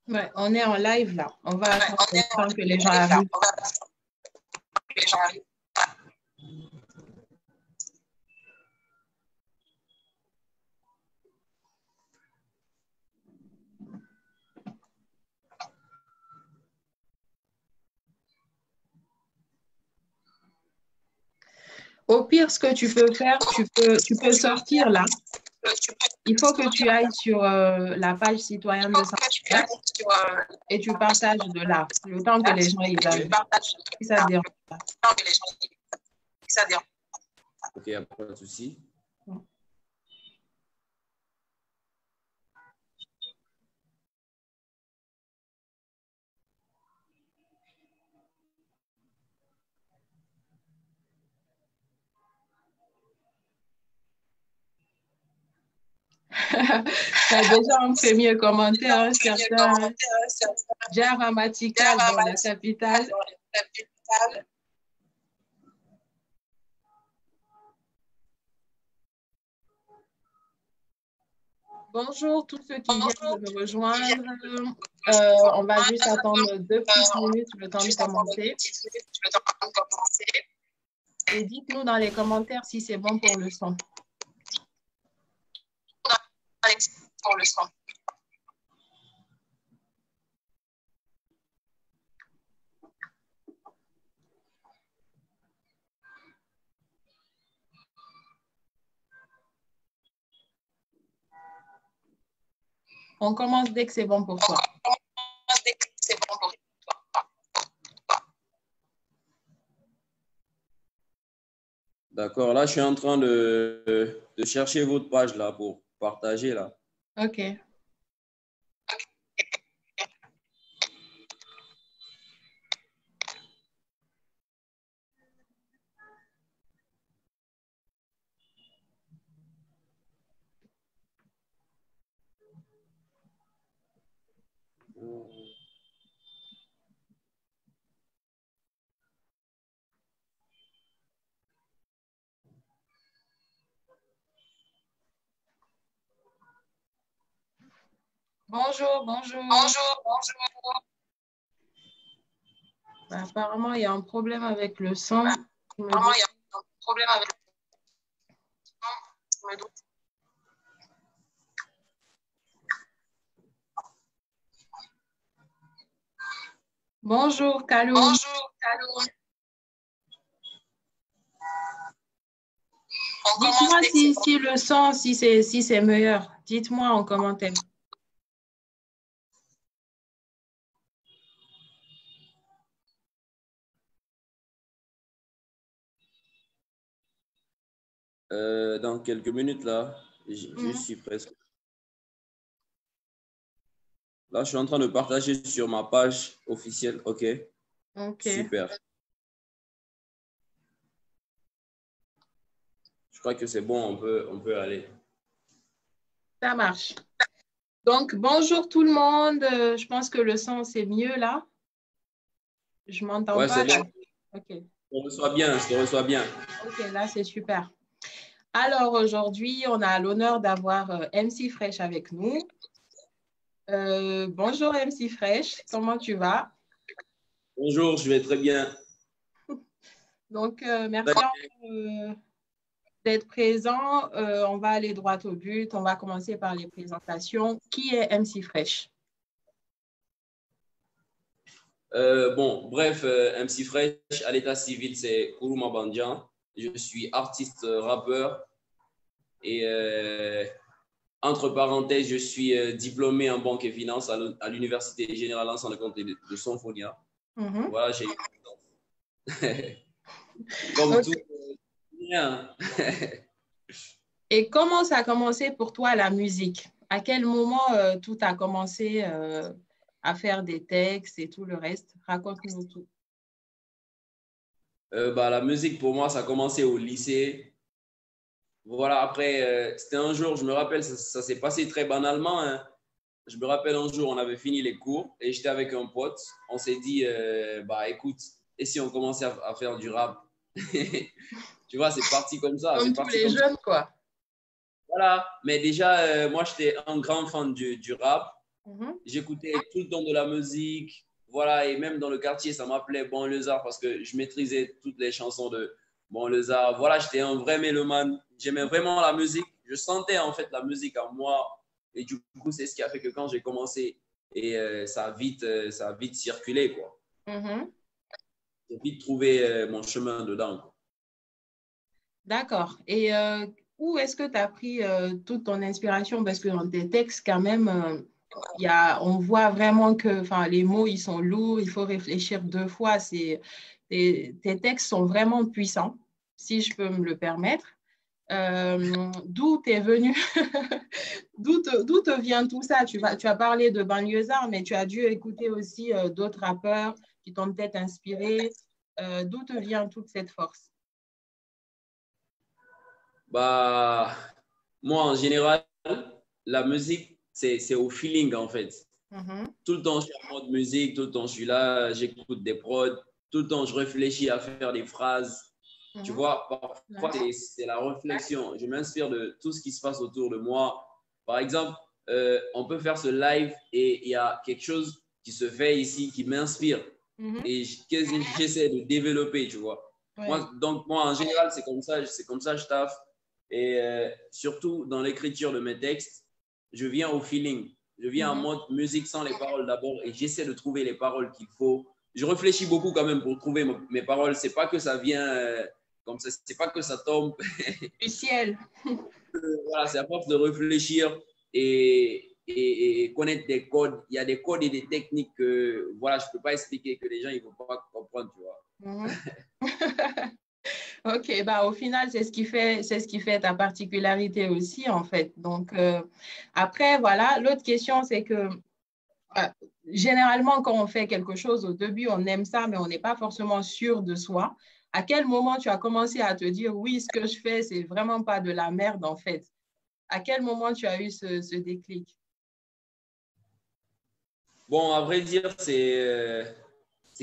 Ouais, on est en live là. On va attendre On est en que les gens live là. arrivent. On va attendre que les gens arrivent. Au pire, ce que tu peux faire, tu peux sortir là. Il faut que tu ailles sur la page citoyenne de Saint-Pierre et tu partages de là, le temps que les gens y arrivent. Si ça te dérange pas. Ok, il n'y a pas de souci. Tu as déjà un premier commentaire, un certain Java Matical dans la capitale. Bonjour tous ceux qui viennent de me rejoindre. On va juste attendre 2 petites minutes le temps de commencer. Et dites-nous dans les commentaires si c'est bon pour le son. On commence dès que c'est bon pour toi. D'accord, là, je suis en train de chercher votre page là pour partager là. OK. Bonjour, bonjour. Ben, apparemment, il y a un problème avec le son. Bonjour, Kalou. Dites-moi si le son, si c'est meilleur. Dites-moi en commentaire. Dans quelques minutes là, je suis presque. Là, je suis en train de partager sur ma page officielle. OK. Super. Je crois que c'est bon, on peut aller. Ça marche. Donc, bonjour tout le monde. Je pense que le son, c'est mieux là. Je m'entends pas. C'est bon. OK. Je te reçois bien. OK, là, c'est super. Alors, aujourd'hui, on a l'honneur d'avoir MC Fresh avec nous. Bonjour MC Fresh, comment tu vas? Bonjour, je vais très bien. Donc, merci d'être présent. On va aller droit au but. On va commencer par les présentations. Qui est MC Fresh? MC Fresh, à l'état civil, c'est Kourouma Bandian. Je suis artiste rappeur et entre parenthèses, je suis diplômé en banque et finance à l'Université Générale Lansana Conté de Sonfonia. Voilà, j'ai eu comme tout. Et comment ça a commencé pour toi la musique? À quel moment tout a commencé à faire des textes et tout le reste? Raconte-nous tout. La musique, pour moi, ça a commencé au lycée. Voilà, après, c'était un jour, je me rappelle, ça s'est passé très banalement. Hein. Je me rappelle un jour, on avait fini les cours et j'étais avec un pote. On s'est dit, écoute, et si on commençait à faire du rap? Tu vois, c'est parti comme ça. Comme tous les jeunes, quoi. Voilà, mais déjà, moi, j'étais un grand fan du rap. J'écoutais tout le temps de la musique. Voilà, et même dans le quartier, ça m'appelait Banlieusard parce que je maîtrisais toutes les chansons de Banlieusard. Voilà, j'étais un vrai mélomane. J'aimais vraiment la musique. Je sentais en fait la musique en moi. Et du coup, c'est ce qui a fait que quand j'ai commencé, et ça a vite circulé, quoi. J'ai vite trouvé mon chemin dedans, quoi. D'accord. Et où est-ce que tu as pris toute ton inspiration? Parce que dans tes textes, quand même, on voit vraiment que les mots, ils sont lourds, il faut réfléchir deux fois. Tes textes sont vraiment puissants, si je peux me le permettre. D'où t'es venu? D'où te vient tout ça? Tu as parlé de Banlieusard, mais tu as dû écouter aussi d'autres rappeurs qui t'ont peut-être inspiré. D'où te vient toute cette force? Bah, moi, en général, la musique, c'est au feeling, en fait. Tout le temps, je suis en mode musique, tout le temps, je suis là, j'écoute des prods, tout le temps, je réfléchis à faire des phrases. Tu vois, parfois, c'est la réflexion. Je m'inspire de tout ce qui se passe autour de moi. Par exemple, on peut faire ce live et il y a quelque chose qui se fait ici qui m'inspire et que j'essaie de développer, tu vois. Ouais. Moi, en général, c'est comme ça je taffe. Et surtout, dans l'écriture de mes textes, je viens au feeling. Je viens en mode musique sans les paroles d'abord et j'essaie de trouver les paroles qu'il faut. Je réfléchis beaucoup quand même pour trouver mes paroles. C'est pas que ça vient comme ça, c'est pas que ça tombe du ciel. Voilà, c'est à force de réfléchir et connaître des codes. Il y a des codes et des techniques que voilà, je peux pas expliquer, que les gens ils vont pas comprendre, tu vois. Ok, bah au final, c'est ce qui fait ta particularité aussi, en fait. Donc, après, voilà, l'autre question, c'est que généralement, quand on fait quelque chose, au début, on aime ça, mais on n'est pas forcément sûr de soi. À quel moment tu as commencé à te dire, oui, ce que je fais, c'est vraiment pas de la merde, en fait? À quel moment tu as eu ce déclic? Bon, à vrai dire, c'est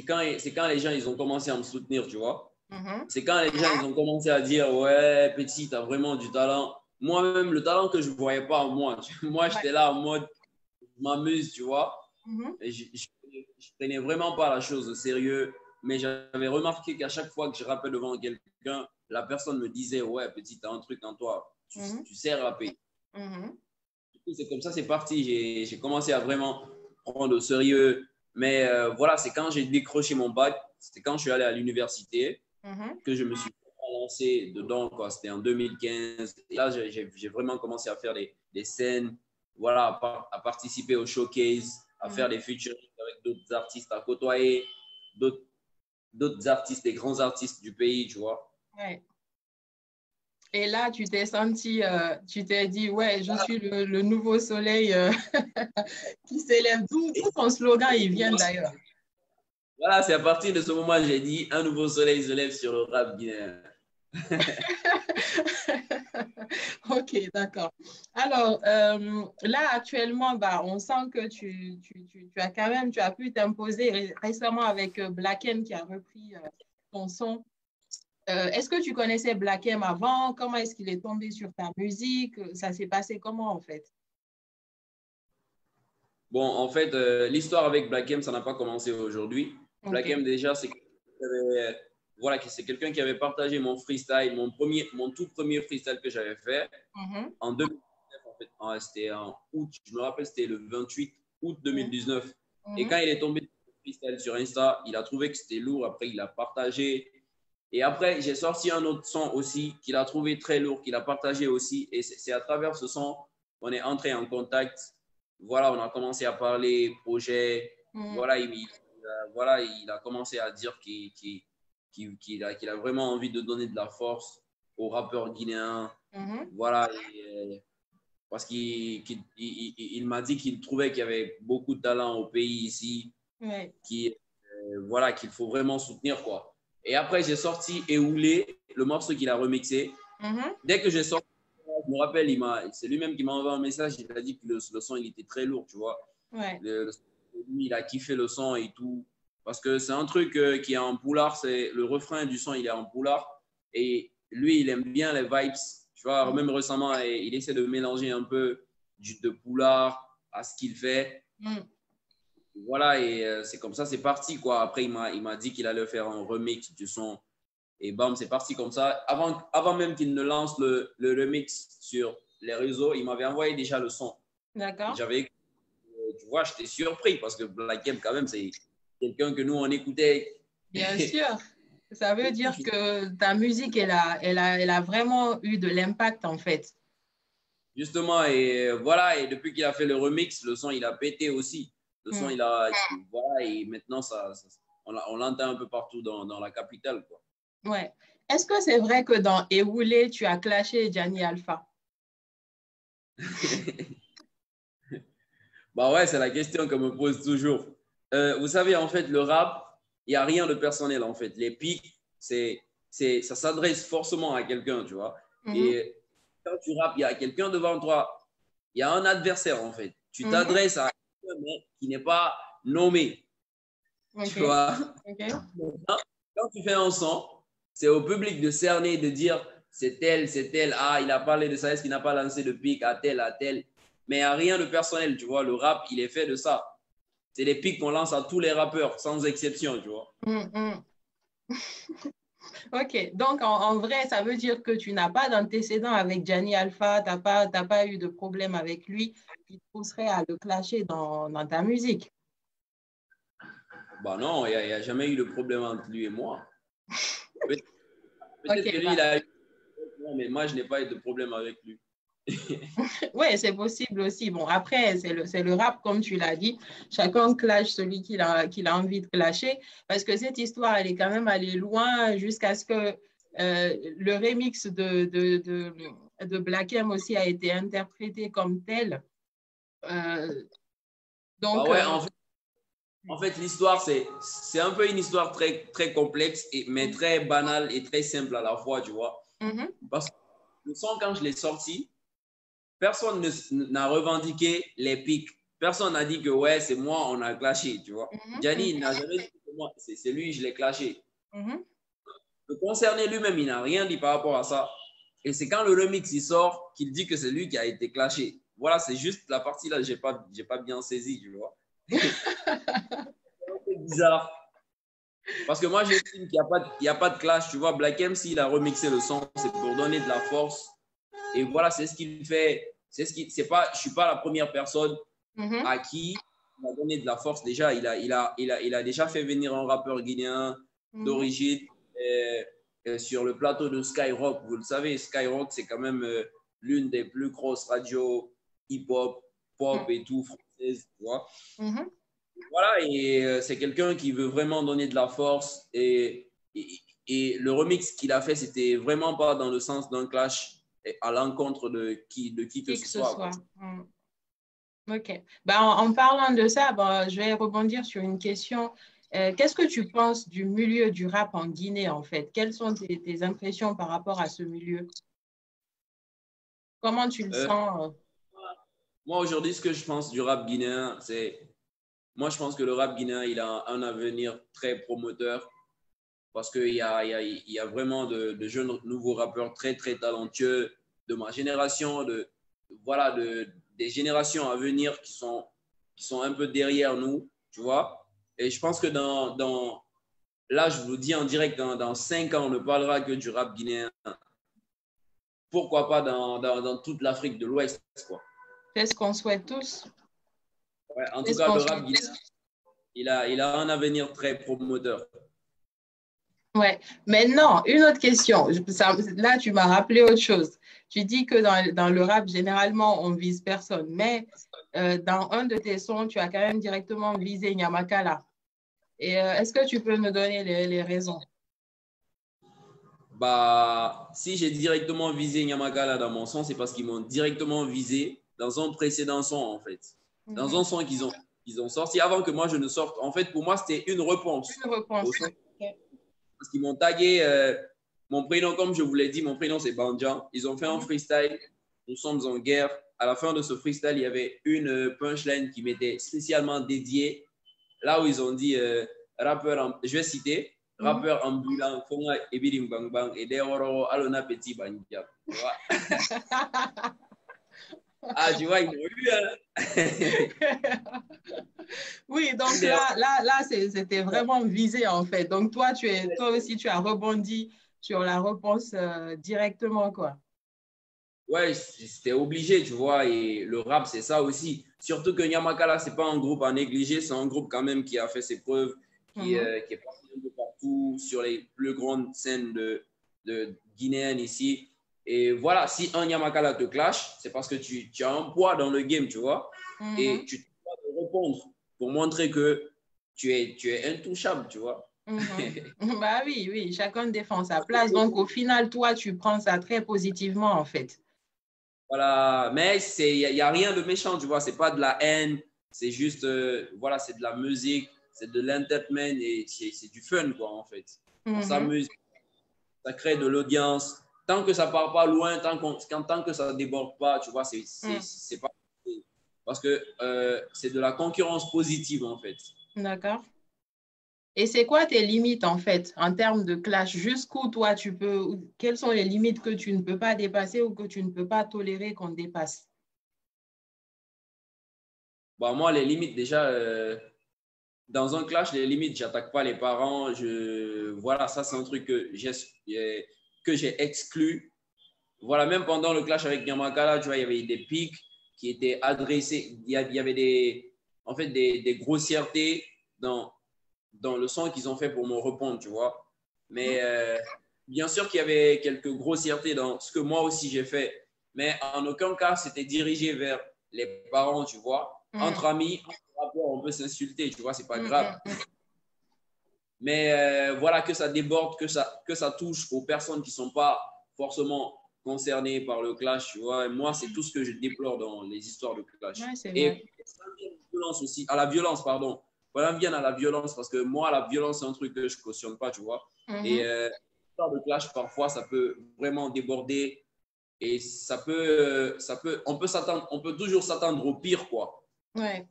quand les gens ils ont commencé à me soutenir, tu vois. C'est quand les gens ils ont commencé à dire, ouais, petit, tu as vraiment du talent. Moi-même, le talent que je ne voyais pas en moi. Moi, j'étais là en mode, je m'amuse, tu vois. Et je prenais vraiment pas la chose au sérieux. Mais j'avais remarqué qu'à chaque fois que je rappais devant quelqu'un, la personne me disait, ouais, petit, tu as un truc en toi. Tu sais rapper. C'est comme ça, c'est parti. J'ai commencé à vraiment prendre au sérieux. Mais voilà, c'est quand j'ai décroché mon bac, c'était quand je suis allé à l'université que je me suis lancé dedans. C'était en 2015. Et là, j'ai vraiment commencé à faire des scènes, voilà, à participer au showcase, à faire des featuring avec d'autres artistes, à côtoyer d'autres artistes, des grands artistes du pays, tu vois. Ouais. Et là, tu t'es senti, tu t'es dit, ouais, je suis le nouveau soleil qui s'élève. D'où ton slogan, il vient d'ailleurs. Voilà, c'est à partir de ce moment que j'ai dit, un nouveau soleil se lève sur le rap guinéen. Ok, d'accord. Alors, là, actuellement, bah, on sent que tu as quand même, tu as pu t'imposer récemment avec Black M qui a repris ton son. Est-ce que tu connaissais Black M avant? Comment est-ce qu'il est tombé sur ta musique? Ça s'est passé comment en fait? Bon, en fait, l'histoire avec Black M, ça n'a pas commencé aujourd'hui. Okay. Black M, déjà, voilà, c'est quelqu'un qui avait partagé mon freestyle, mon tout premier freestyle que j'avais fait en 2019. En fait, c'était en août, je me rappelle, c'était le 28 août 2019. Et quand il est tombé sur le freestyle sur Insta, il a trouvé que c'était lourd. Après, il a partagé. Et après, j'ai sorti un autre son aussi qu'il a trouvé très lourd, qu'il a partagé aussi. Et c'est à travers ce son qu'on est entré en contact. Voilà, on a commencé à parler projet. Voilà, il a commencé à dire qu'il a vraiment envie de donner de la force aux rappeurs guinéens. Voilà, parce qu'il m'a dit qu'il trouvait qu'il y avait beaucoup de talent au pays ici, voilà, qu'il faut vraiment soutenir, quoi. Et après, j'ai sorti Eoulé, le morceau qu'il a remixé. Dès que j'ai sorti, je me rappelle, c'est lui-même qui m'a envoyé un message. Il a dit que le son, il était très lourd, tu vois. Lui, il a kiffé le son et tout. Parce que c'est un truc qui est en poulard. Le refrain du son, il est en poulard. Et lui, il aime bien les vibes. Tu vois, même récemment, il essaie de mélanger un peu de poulard à ce qu'il fait. Mm. Voilà, et c'est comme ça, c'est parti, quoi. Après, il m'a dit qu'il allait faire un remix du son. Et bam, c'est parti comme ça. Avant même qu'il ne lance le remix sur les réseaux, il m'avait envoyé déjà le son. D'accord. Tu vois, j'étais surpris parce que Black M, quand même, c'est quelqu'un que nous, on écoutait. Bien sûr. Ça veut dire que ta musique, elle a vraiment eu de l'impact, en fait. Justement, et voilà, et depuis qu'il a fait le remix, le son, il a pété aussi. Le son, Mm. voilà, et maintenant, on l'entend un peu partout dans la capitale, quoi. Ouais. Est-ce que c'est vrai que dans Ewoulé, tu as clashé Gianni Alpha? Bah ouais, c'est la question qu'on me pose toujours. Vous savez, en fait, le rap, il n'y a rien de personnel, en fait. Les pics, ça s'adresse forcément à quelqu'un, tu vois. Mhm. Et quand tu rappes, il y a quelqu'un devant toi, il y a un adversaire, en fait. Tu Mhm. t'adresses à quelqu'un mais qui n'est pas nommé, tu OK. vois. OK. Quand tu fais un son, c'est au public de cerner, de dire c'est tel. Ah, il a parlé de ça, est-ce qu'il n'a pas lancé de pic à tel, à tel. Mais il n'y a rien de personnel, tu vois. Le rap, il est fait de ça. C'est les pics qu'on lance à tous les rappeurs, sans exception, tu vois. Mhm. OK. Donc, en vrai, ça veut dire que tu n'as pas d'antécédent avec Gianni Alpha, t'as pas eu de problème avec lui qui te pousserait à le clasher dans ta musique. Bah non, il n'y a jamais eu de problème entre lui et moi. Peut-être OK, que lui, bah. il a eu, mais moi, je n'ai pas eu de problème avec lui. Oui, c'est possible aussi. Bon, après, c'est le rap, comme tu l'as dit. Chacun clash celui qu'il a envie de clasher. Parce que cette histoire, elle est quand même allée loin jusqu'à ce que le remix de Black M aussi a été interprété comme tel. Euh, Bah donc, ouais, en fait l'histoire, c'est un peu une histoire très, très complexe, mais très banale et très simple à la fois, tu vois. mhm, Parce que le son, quand je l'ai sorti, personne n'a revendiqué les pics. Personne n'a dit que ouais, c'est moi, on a clashé, tu vois. mhm, Gianni, il n'a jamais dit que moi, c'est lui, je l'ai clashé. mhm. Le concerné lui-même, il n'a rien dit par rapport à ça. Et c'est quand le remix il sort qu'il dit que c'est lui qui a été clashé. Voilà, c'est juste la partie là, j'ai pas bien saisi, tu vois. C'est bizarre. Parce que moi, j'estime qu'il n'y a pas de clash. Tu vois, Black M, s'il a remixé le son, c'est pour donner de la force. Et voilà, c'est ce qu'il fait. Je ne suis pas la première personne Mhm, à qui il a donné de la force. Déjà, il a déjà fait venir un rappeur guinéen mhm, d'origine sur le plateau de Skyrock. Vous le savez, Skyrock, c'est quand même l'une des plus grosses radios hip-hop, pop et tout, françaises, tu vois. mhm. Voilà, et c'est quelqu'un qui veut vraiment donner de la force. Et le remix qu'il a fait, c'était vraiment pas dans le sens d'un clash à l'encontre de qui que Qui ce que ce soit, soit. quoi. Mm. OK. Ben, en parlant de ça, ben, je vais rebondir sur une question. Qu'est-ce que tu penses du milieu du rap en Guinée, en fait? Quelles sont tes impressions par rapport à ce milieu? Comment tu le Euh, sens? Moi, aujourd'hui, ce que je pense du rap guinéen, moi, je pense que le rap guinéen, il a un avenir très promoteur parce qu'il y a vraiment de jeunes nouveaux rappeurs très, très talentueux de ma génération, voilà, des générations à venir qui sont un peu derrière nous, tu vois. Et je pense que là, je vous dis en direct, dans 5 ans, on ne parlera que du rap guinéen. Pourquoi pas dans toute l'Afrique de l'Ouest, quoi. C'est ce qu'on souhaite tous. Ouais, en C'est tout ce cas, qu'on le souhaite rap guinéen, tous. il a un avenir très promoteur. Ouais. Maintenant, une autre question. Là, tu m'as rappelé autre chose. Tu dis que dans le rap, généralement, on vise personne. Mais dans un de tes sons, tu as quand même directement visé Nyamakala. Et est-ce que tu peux me donner les raisons? Bah, si j'ai directement visé Nyamagala dans mon son, c'est parce qu'ils m'ont directement visé dans un précédent son, en fait. Dans Mhm. un son qu'ils ont sorti avant que moi je ne sorte. En fait, pour moi, c'était une réponse Une réponse. au son. Ok. Parce qu'ils m'ont tagué mon prénom, comme je vous l'ai dit, mon prénom c'est Bandjan. Ils ont fait un Mhm. freestyle. Nous sommes en guerre. À la fin de ce freestyle, il y avait une punchline qui m'était spécialement dédiée. Là où ils ont dit je vais citer, Mhm. rappeur ambulant, Fonga Ebirim Bang Bang, et Deoro Alona Petit Bandia. Tu vois? Ah, tu vois, ils m'ont eu. Hein? Oui, donc là c'était vraiment visé en fait. Donc toi aussi, tu as rebondi sur la réponse directement, quoi. Ouais, c'était obligé, tu vois. Et le rap, c'est ça aussi. Surtout que Nyamakala, c'est pas un groupe à négliger, c'est un groupe quand même qui a fait ses preuves, Mhm. qui est parti un peu partout sur les plus grandes scènes de guinéennes ici. Et voilà, si un Nyamakala te clash, c'est parce que tu as un poids dans le game, tu vois. Et Mhm. tu dois te répondre pour montrer que tu es intouchable, tu vois. Mhm. Bah oui, oui, chacun défend sa place. Donc au final, toi, tu prends ça très positivement en fait. Voilà, mais il y a rien de méchant, tu vois, c'est pas de la haine, c'est juste, voilà, c'est de la musique, c'est de l'entertainment et c'est du fun, quoi, en fait. On Mhm. s'amuse, ça crée de l'audience. Tant que ça part pas loin, tant que ça déborde pas, tu vois, Mm. c'est pas. Parce que c'est de la concurrence positive, en fait. D'accord. Et c'est quoi tes limites en fait en termes de clash? Jusqu'où toi tu peux, quelles sont les limites que tu ne peux pas dépasser ou que tu ne peux pas tolérer qu'on dépasse? Bon, moi, les limites, déjà, dans un clash, les limites, j'attaque pas les parents. Voilà, ça, c'est un truc que j'ai exclu. Voilà, même pendant le clash avec Yamakala, tu vois, il y avait des pics qui étaient adressés. Il y avait en fait, des grossièretés dans le son qu'ils ont fait pour me répondre, tu vois. Mais bien sûr qu'il y avait quelques grossièretés dans ce que moi aussi j'ai fait. Mais en aucun cas, c'était dirigé vers les parents, tu vois. Mm, Entre amis, entre rappeurs, on peut s'insulter, tu vois, c'est pas mm, grave. mm, mm. Mais voilà, que ça déborde, que ça touche aux personnes qui ne sont pas forcément concernées par le clash, tu vois. Et moi, c'est tout ce que je déplore dans les histoires de clash. Ouais, c'est vrai. Et ça vient à la violence aussi, à la violence, pardon. Voilà, vient à la violence, parce que moi, la violence, c'est un truc que je ne cautionne pas, tu vois. Et Mhm. l'histoire de clash, parfois, ça peut vraiment déborder et on peut toujours s'attendre au pire, quoi. Ouais,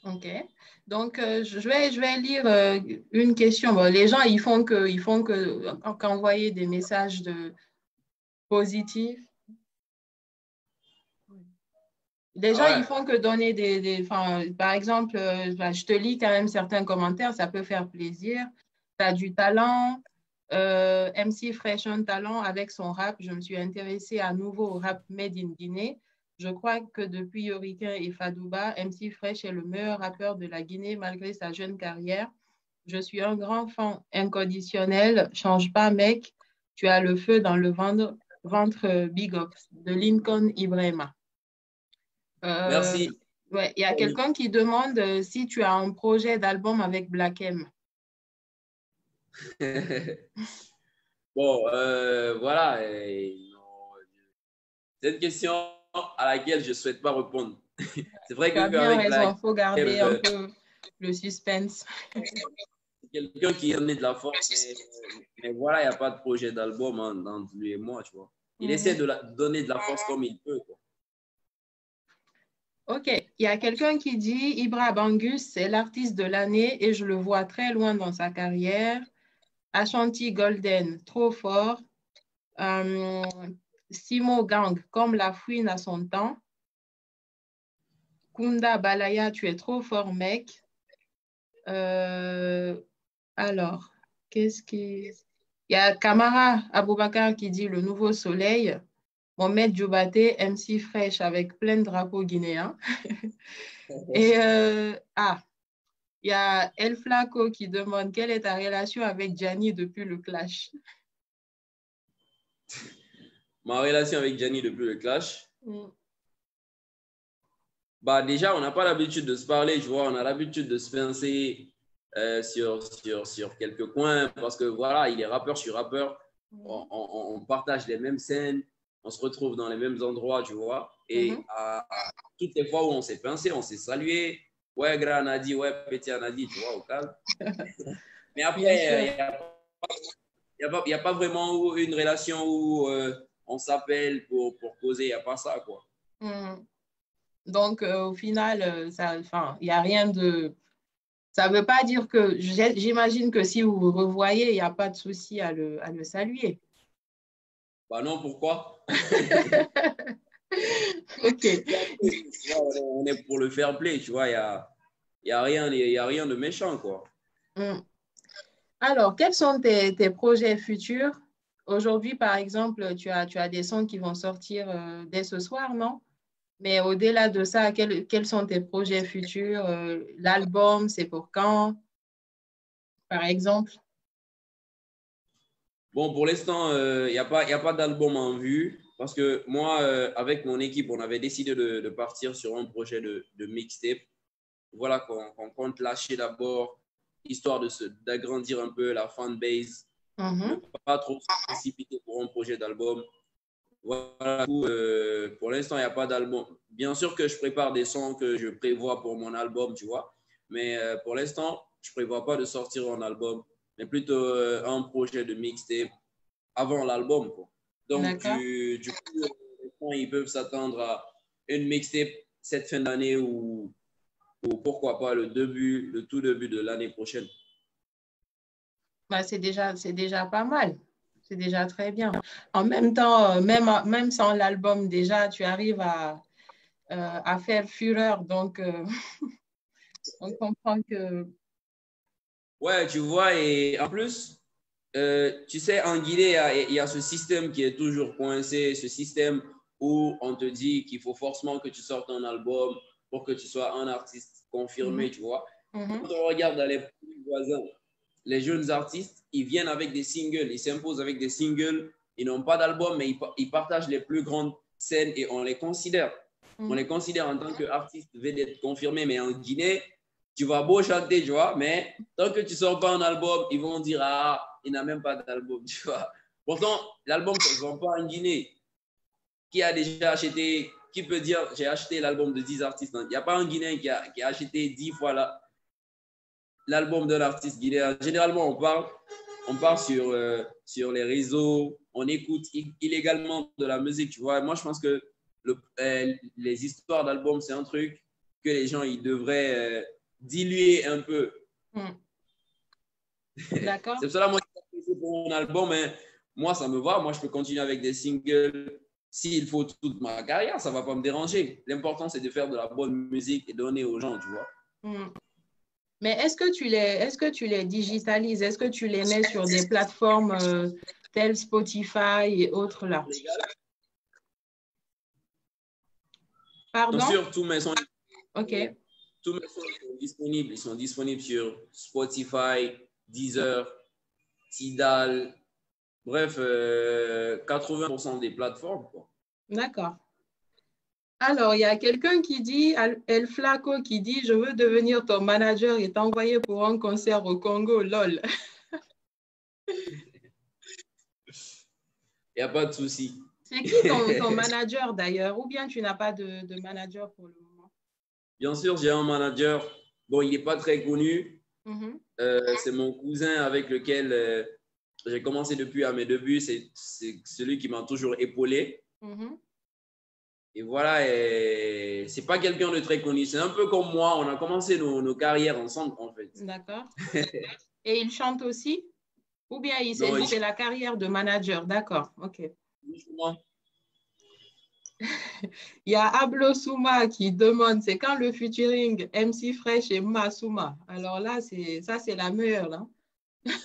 ok. Donc, je vais lire une question. Bon, les gens, ils font que qu'envoyer des messages positifs. Les Ah gens, ils ouais. font que donner enfin, par exemple, bah, je te lis quand même certains commentaires, ça peut faire plaisir. Tu as du talent. MC Fresh un talent avec son rap. Je me suis intéressée à nouveau au rap made in Guinée. Je crois que depuis Yorikin et Fadouba, MC Fresh est le meilleur rappeur de la Guinée malgré sa jeune carrière. Je suis un grand fan inconditionnel. Change pas, mec. Tu as le feu dans le ventre Big Up de Lincoln Ibrahima. Euh, Merci. ouais, il y a quelqu'un qui demande si tu as un projet d'album avec Black M. Bon, voilà. Non, c'est une question à laquelle je ne souhaite pas répondre. C'est vrai Tu as bien qu'avec raison, Black, il faut garder un peu le suspense. c'est quelqu'un qui a donné de la force, mais voilà, il n'y a pas de projet d'album entre lui et moi, tu vois. Il essaie Mhm. de donner de la force comme il peut, quoi. Ok, il y a quelqu'un qui dit Ibra Bangus, c'est l'artiste de l'année et je le vois très loin dans sa carrière. Ashanti Golden, trop fort. Euh, Simo Gang, comme la fouine à son temps. Kunda Balaya, tu es trop fort, mec. Euh, alors, qu'est-ce qui. Il y a Kamara Aboubakar qui dit le nouveau soleil. Mohamed Djoubaté, MC Fresh avec plein de drapeaux guinéens. Et il y a El Flaco qui demande quelle est ta relation avec Gianni depuis le clash. Ma relation avec Gianni depuis le clash, Mm. bah déjà, on n'a pas l'habitude de se parler, tu vois, on a l'habitude de se pincer sur quelques coins parce que voilà, il est rappeur, je suis rappeur, on partage les mêmes scènes, on se retrouve dans les mêmes endroits, tu vois. Mhm. Et toutes les fois où on s'est pincé, on s'est salué. Ouais, grand Nadi, ouais, petit Nadi, tu vois, au calme. Mais Bien après, sûr. il y a pas vraiment une relation où on s'appelle pour causer, il n'y a pas ça, quoi. Mm. Donc, au final, enfin, il n'y a rien de. Ça ne veut pas dire que. J'imagine que si vous vous revoyez, il n'y a pas de souci à le saluer. Bah non, pourquoi? Ok. On est pour le fair play, tu vois. Y a rien de méchant, quoi. Mm. Alors, quels sont tes projets futurs? Aujourd'hui, par exemple, tu as des sons qui vont sortir dès ce soir, non? Mais au-delà de ça, quels sont tes projets futurs? L'album, c'est pour quand, par exemple? Bon, pour l'instant, il y a pas d'album en vue parce que moi, avec mon équipe, on avait décidé de partir sur un projet de mixtape. Voilà, qu'on compte lâcher d'abord, histoire d'agrandir un peu la fanbase, ne Mhm. pas trop se précipiter pour un projet d'album. Voilà, pour l'instant, il n'y a pas d'album. Bien sûr que je prépare des sons que je prévois pour mon album, tu vois, mais pour l'instant, je ne prévois pas de sortir un album, mais plutôt un projet de mixtape avant l'album, quoi. Donc, D'accord. du coup, les gens, ils peuvent s'attendre à une mixtape cette fin d'année ou pourquoi pas le tout début de l'année prochaine. Bah, c'est déjà pas mal. C'est déjà très bien. En même temps, même sans l'album, déjà, tu arrives à faire fureur. Donc, on comprend que… Ouais, tu vois, et en plus, tu sais, en Guinée, il y a ce système qui est toujours coincé, ce système où on te dit qu'il faut forcément que tu sortes un album pour que tu sois un artiste confirmé, Mhm, tu vois. mhm, Quand on regarde dans les pays voisins, les jeunes artistes, ils viennent avec des singles, ils s'imposent avec des singles, ils n'ont pas d'album, mais ils partagent les plus grandes scènes et on les considère. On les mhm. considère en tant qu'artistes vedettes confirmés, mais en Guinée, tu vas beau chanter, tu vois, mais tant que tu sors pas un album, ils vont dire, ah, il n'a même pas d'album, tu vois. Pourtant, l'album ne se vend pas en Guinée. Qui a déjà acheté, qui peut dire, j'ai acheté l'album de 10 artistes? Il n'y a pas un Guinéen qui a acheté 10 fois l'album d'un artiste guinéen. Généralement, on parle sur les réseaux, on écoute illégalement de la musique, tu vois. Moi, je pense que les histoires d'albums, c'est un truc que les gens ils devraient diluer un peu. Mhm. C'est D'accord. pour cela, moi, je suis pour mon album, mais moi, ça me va. Moi, je peux continuer avec des singles. S'il faut toute ma carrière, ça ne va pas me déranger. L'important, c'est de faire de la bonne musique et donner aux gens, tu vois. Mhm. Mais est-ce que tu les digitalises? Est-ce que tu les mets sur des plateformes telles Spotify et autres là? Bien Pardon? sûr, OK. tous mes sons sont disponibles. Ils sont disponibles sur Spotify, Deezer, Tidal, bref, 80% des plateformes, quoi. D'accord. Alors, il y a quelqu'un qui dit, El Flaco, qui dit, je veux devenir ton manager et t'envoyer pour un concert au Congo, lol. Il n'y a pas de souci. C'est qui ton manager d'ailleurs? Ou bien tu n'as pas de manager pour le moment? Bien sûr, j'ai un manager. Bon, il n'est pas très connu. Mhm, C'est mon cousin avec lequel j'ai commencé depuis à mes débuts. C'est celui qui m'a toujours épaulé. mhm. Et voilà, c'est pas quelqu'un de très connu. C'est un peu comme moi. On a commencé nos carrières ensemble, en fait. D'accord. Et il chante aussi? Ou bien Non, c'est la carrière de manager? D'accord, ok. justement, Il y a Ablo Souma qui demande, c'est quand le featuring MC Fresh et Masuma? Alors là, ça, c'est la meilleure, là. Moi,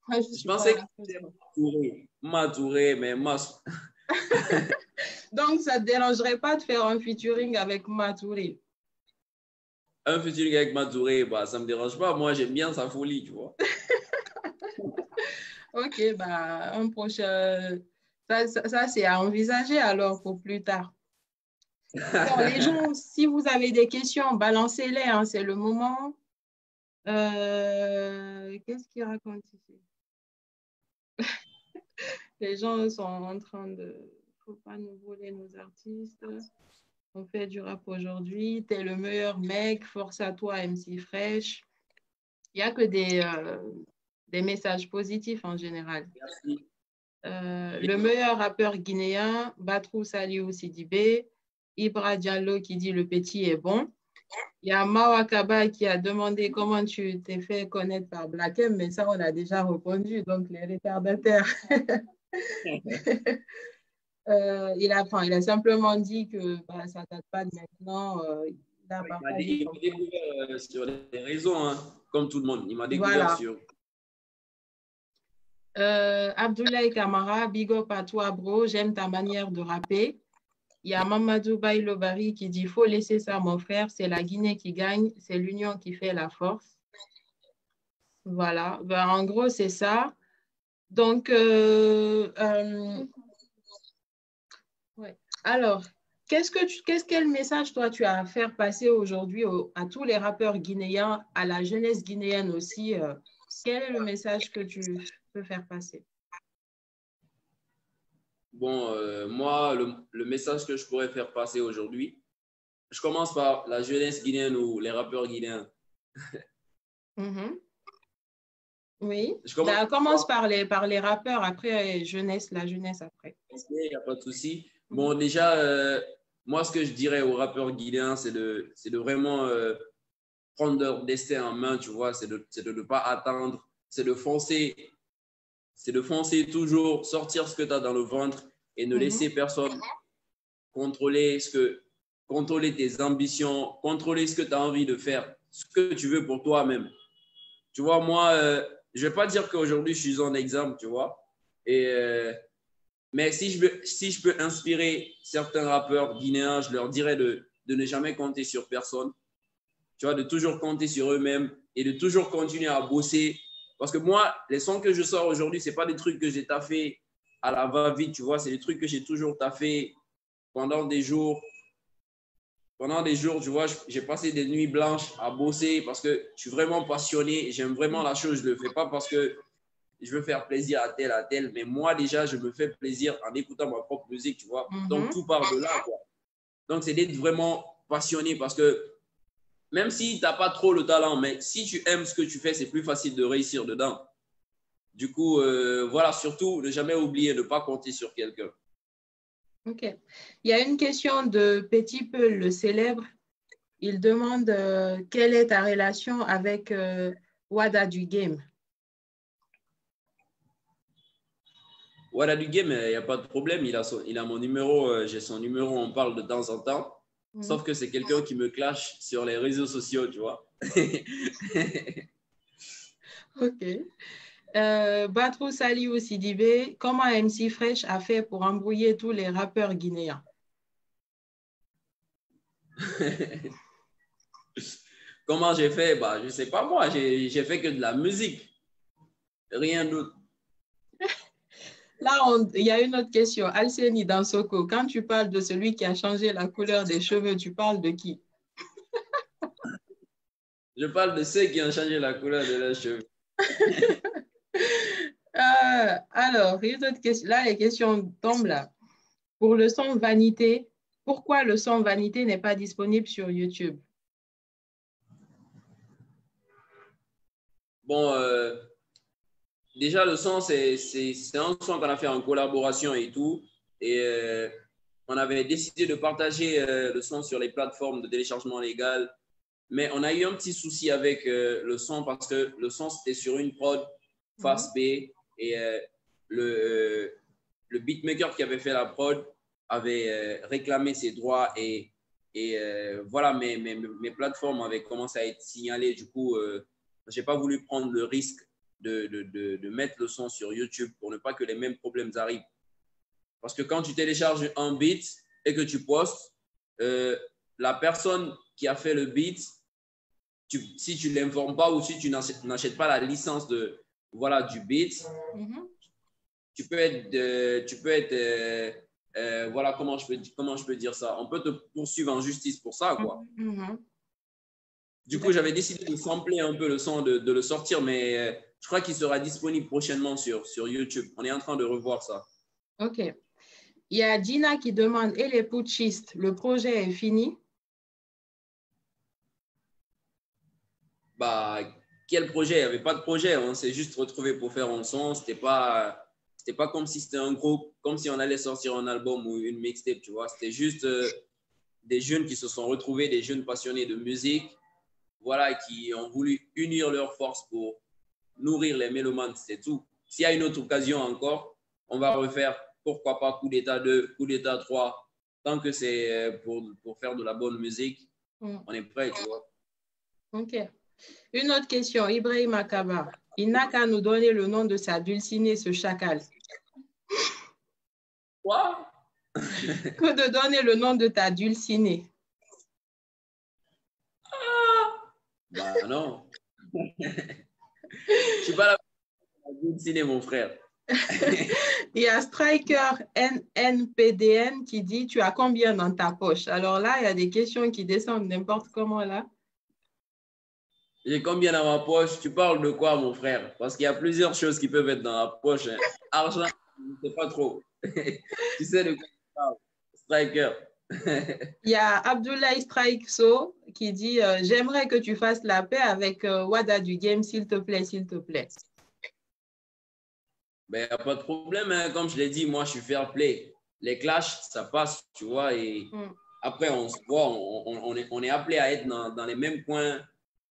je ne je suis pas pensais à que la c'était question. Matouré, mais Donc, ça ne te dérangerait pas de faire un featuring avec Matouré? un featuring avec Matouré, bah, ça me dérange pas. Moi, j'aime bien sa folie, tu vois. Ok, bah, un prochain. Ça, c'est à envisager alors pour plus tard. Alors, les gens, si vous avez des questions, balancez-les, hein, c'est le moment. Qu'est-ce qu'il raconte ici? Les gens sont en train de… Il ne faut pas nous voler nos artistes. On fait du rap aujourd'hui. T'es le meilleur mec. Force à toi, MC Fresh. Il n'y a que des messages positifs en général. Merci. Le meilleur rappeur guinéen, Batrou Saliou Sidibé. Ibra Diallo qui dit le petit est bon. Il y a Mawakaba qui a demandé comment tu t'es fait connaître par Black M, mais ça, on a déjà répondu, donc les retardataires. il a simplement dit que bah, ça ne date pas de maintenant. Il a partagé Il son m'a point. découvert sur les réseaux, hein, comme tout le monde. Il m'a découvert Voilà. sur… Abdoulaye Kamara, big up à toi, bro. J'aime ta manière de rapper. Il y a Mamadou Bailobari qui dit, faut laisser ça, mon frère. C'est la Guinée qui gagne. C'est l'union qui fait la force. Voilà. Ben, en gros, c'est ça. Donc, ouais. Alors, quel message, toi, tu as à faire passer aujourd'hui à tous les rappeurs guinéens, à la jeunesse guinéenne aussi? Quel est le message que tu peux faire passer? Bon, moi, le message que je pourrais faire passer aujourd'hui, je commence par la jeunesse guinéenne ou les rappeurs guinéens. Mhm. Oui. Je commence Ben, commence par les rappeurs, après la jeunesse après. il n'y a pas de souci. Bon, déjà, moi, ce que je dirais aux rappeurs guinéens, c'est de vraiment prendre leur destin en main, tu vois, c'est de ne pas attendre, c'est de foncer toujours, sortir ce que tu as dans le ventre et ne laisser personne contrôler contrôler tes ambitions, contrôler ce que tu as envie de faire, ce que tu veux pour toi-même. Tu vois, moi, je ne vais pas dire qu'aujourd'hui, je suis un exemple, tu vois. Mais si je peux inspirer certains rappeurs guinéens, je leur dirais de ne jamais compter sur personne. Tu vois, de toujours compter sur eux-mêmes et de toujours continuer à bosser. Parce que moi, les sons que je sors aujourd'hui, ce n'est pas des trucs que j'ai taffé à la va-vite, tu vois. C'est des trucs que j'ai toujours taffé pendant des jours. Pendant des jours, tu vois, j'ai passé des nuits blanches à bosser parce que je suis vraiment passionné. J'aime vraiment la chose. Je ne le fais pas parce que je veux faire plaisir à tel. Mais moi, déjà, je me fais plaisir en écoutant ma propre musique, tu vois. Donc, tout part de là, quoi. Donc, c'est d'être vraiment passionné parce que même si tu n'as pas trop le talent, mais si tu aimes ce que tu fais, c'est plus facile de réussir dedans. Du coup, voilà, surtout, ne jamais oublier de ne pas compter sur quelqu'un. OK. Il y a une question de Petit Peul, le célèbre. Il demande quelle est ta relation avec Wada du Game? Voilà, du game, il n'y a pas de problème. Il a mon numéro, j'ai son numéro, on parle de temps en temps. Sauf que c'est quelqu'un qui me clash sur les réseaux sociaux, tu vois. OK. Batrou Saliou Sidibé, comment MC Fresh a fait pour embrouiller tous les rappeurs guinéens? Comment j'ai fait? Bah, je ne sais pas moi, j'ai fait que de la musique. Rien d'autre. Là, il y a une autre question. Alceni Dansoko, quand tu parles de celui qui a changé la couleur des cheveux, tu parles de qui? Je parle de ceux qui ont changé la couleur de leurs cheveux. Alors, une autre question. Là, les questions tombent là. Pour le son Vanité, pourquoi le son Vanité n'est pas disponible sur YouTube? Bon, déjà, le son, c'est un son qu'on a fait en collaboration et tout. Et on avait décidé de partager le son sur les plateformes de téléchargement légal. Mais on a eu un petit souci avec le son parce que le son, c'était sur une prod face B. Et le beatmaker qui avait fait la prod avait réclamé ses droits. Et voilà, mes plateformes avaient commencé à être signalées. Du coup, je n'ai pas voulu prendre le risque de mettre le son sur YouTube pour ne pas que les mêmes problèmes arrivent. Parce que quand tu télécharges un beat et que tu postes, la personne qui a fait le beat, si tu ne l'informes pas ou si tu n'achètes pas la licence du beat, tu peux être voilà, comment je peux dire ça? On peut te poursuivre en justice pour ça, quoi. Du coup, j'avais décidé de sampler un peu le son, de le sortir, mais je crois qu'il sera disponible prochainement sur YouTube. On est en train de revoir ça. OK. Il y a Gina qui demande, et les putschistes, le projet est fini? Bah, quel projet? Il n'y avait pas de projet. On s'est juste retrouvés pour faire un son. C'était pas comme si c'était un groupe, comme si on allait sortir un album ou une mixtape, tu vois. C'était juste des jeunes qui se sont retrouvés, des jeunes passionnés de musique, voilà, qui ont voulu unir leurs forces pour nourrir les mélomanes, c'est tout. S'il y a une autre occasion encore, on va refaire pourquoi pas coup d'état 2, coup d'état 3. Tant que c'est pour faire de la bonne musique, on est prêt, tu vois. OK. Une autre question, Ibrahim Akaba. Il n'a qu'à nous donner le nom de sa dulcinée, ce chacal. Quoi? Que de donner le nom de ta dulcinée. Bah non. Je suis pas là pour la dulcinée, mon frère. Il y a Striker NNPDN qui dit, tu as combien dans ta poche? Alors là, il y a des questions qui descendent n'importe comment là. J'ai combien dans ma poche? Tu parles de quoi, mon frère? Parce qu'il y a plusieurs choses qui peuvent être dans la poche. Hein. Argent, je ne sais pas trop. Tu sais de quoi tu parles? Striker. Il y a Abdoulaye Strikeso qui dit j'aimerais que tu fasses la paix avec Wada du game, s'il te plaît, s'il te plaît. Ben, il n'y a pas de problème. Hein. Comme je l'ai dit, moi, je suis fair play. Les clashs, ça passe, tu vois. Et après, on se voit, on est appelé à être dans les mêmes coins.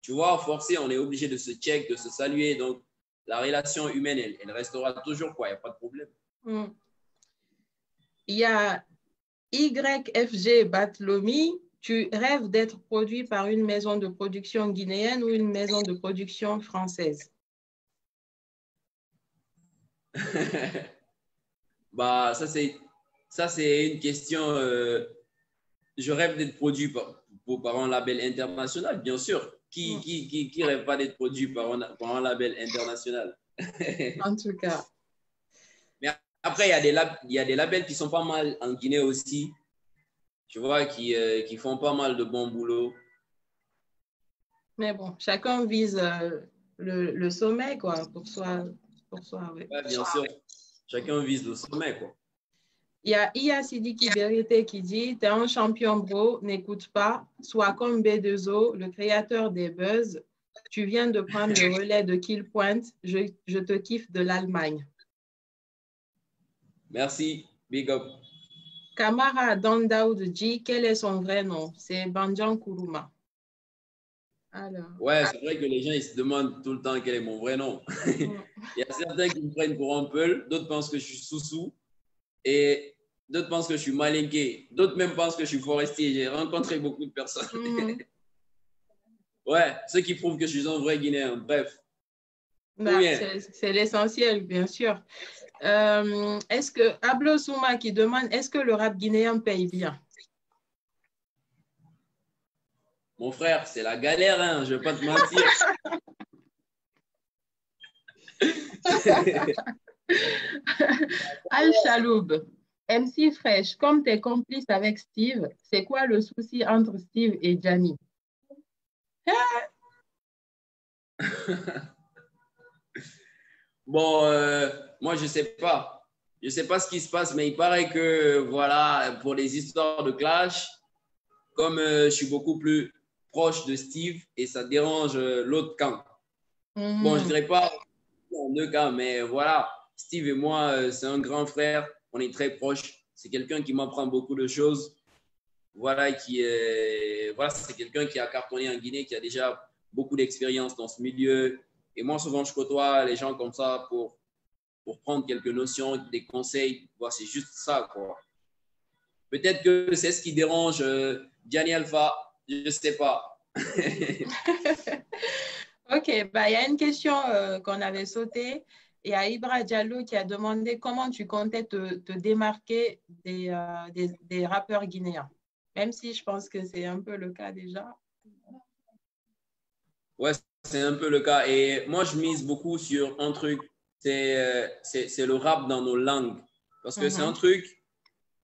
Tu vois, forcé, on est obligé de se check, de se saluer. Donc, la relation humaine, elle restera toujours, quoi. Il n'y a pas de problème. Il y a YFG Batlomi. Tu rêves d'être produit par une maison de production guinéenne ou une maison de production française? Bah, ça, c'est une question. Je rêve d'être produit par un label international, bien sûr. Qui rêve pas d'être produit par un label international? En tout cas. Mais après, il y a des labels qui sont pas mal en Guinée aussi, tu vois, qui font pas mal de bon boulot. Mais bon, chacun vise le sommet, quoi, pour soi. Oui. Ouais, bien sûr, chacun vise le sommet, quoi. Il y a Iya Sidiki Vérité qui dit « T'es un champion, bro, n'écoute pas. Sois comme B2O, le créateur des buzz. Tu viens de prendre le relais de Kill Point. Je te kiffe de l'Allemagne. » Merci, big up. Kamara Dandaoud G, quel est son vrai nom? C'est Banjan Kuruma. Alors. Ouais, c'est vrai que les gens ils se demandent tout le temps quel est mon vrai nom. Il y a certains qui me prennent pour un peul, d'autres pensent que je suis Soussou et d'autres pensent que je suis Malinké, d'autres même pensent que je suis Forestier. J'ai rencontré beaucoup de personnes. Ouais, ce qui prouve que je suis un vrai Guinéen. Bref. Bah, c'est l'essentiel, bien sûr. Est-ce que Ablo Souma qui demande est-ce que le rap guinéen paye bien? Mon frère, c'est la galère, hein, je ne vais pas te mentir. Al Chaloub, MC Fresh, comme tu es complice avec Steve, c'est quoi le souci entre Steve et Gianni? Bon, moi, je ne sais pas. Je ne sais pas ce qui se passe, mais il paraît que, voilà, pour les histoires de clash, comme je suis beaucoup plus proche de Steve et ça dérange l'autre camp. Bon, je ne dirais pas en deux cas, mais voilà, Steve et moi, c'est un grand frère, on est très proches. C'est quelqu'un qui m'apprend beaucoup de choses. Voilà, voilà, c'est quelqu'un qui a cartonné en Guinée, qui a déjà beaucoup d'expérience dans ce milieu. Et moi, souvent, je côtoie les gens comme ça pour prendre quelques notions, des conseils. Voilà, c'est juste ça, quoi. Peut-être que c'est ce qui dérange Gianni Alpha, je ne sais pas. Ok, bah, il y a une question qu'on avait sautée. Il y a Ibra Diallo qui a demandé comment tu comptais te démarquer des rappeurs guinéens. Même si je pense que c'est un peu le cas déjà. Ouais, c'est un peu le cas. Et moi, je mise beaucoup sur un truc, c'est le rap dans nos langues. Parce que c'est un truc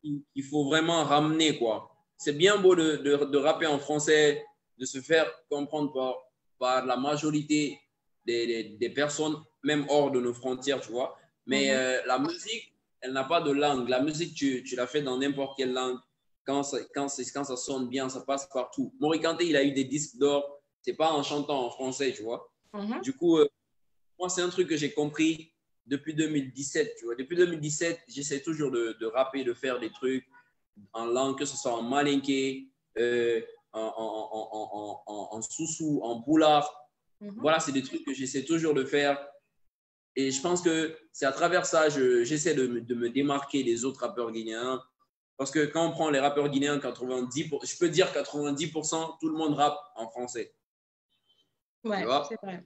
qu'il faut vraiment ramener, quoi. C'est bien beau de rapper en français, de se faire comprendre par la majorité des personnes, même hors de nos frontières, tu vois. Mais la musique, elle n'a pas de langue. La musique, tu la fais dans n'importe quelle langue. Quand ça sonne bien, ça passe partout. Mori Kanté, il a eu des disques d'or. C'est pas en chantant en français, tu vois. Du coup, moi, c'est un truc que j'ai compris depuis 2017, tu vois. Depuis 2017, j'essaie toujours de rapper, de faire des trucs en langue, que ce soit en malinké, en soussou, en boulard. Voilà, c'est des trucs que j'essaie toujours de faire Et je pense que c'est à travers ça, j'essaie de me démarquer des autres rappeurs guinéens. Parce que quand on prend les rappeurs guinéens, je peux dire 90%, tout le monde rappe en français. Tu Ouais, vois? c'est vrai.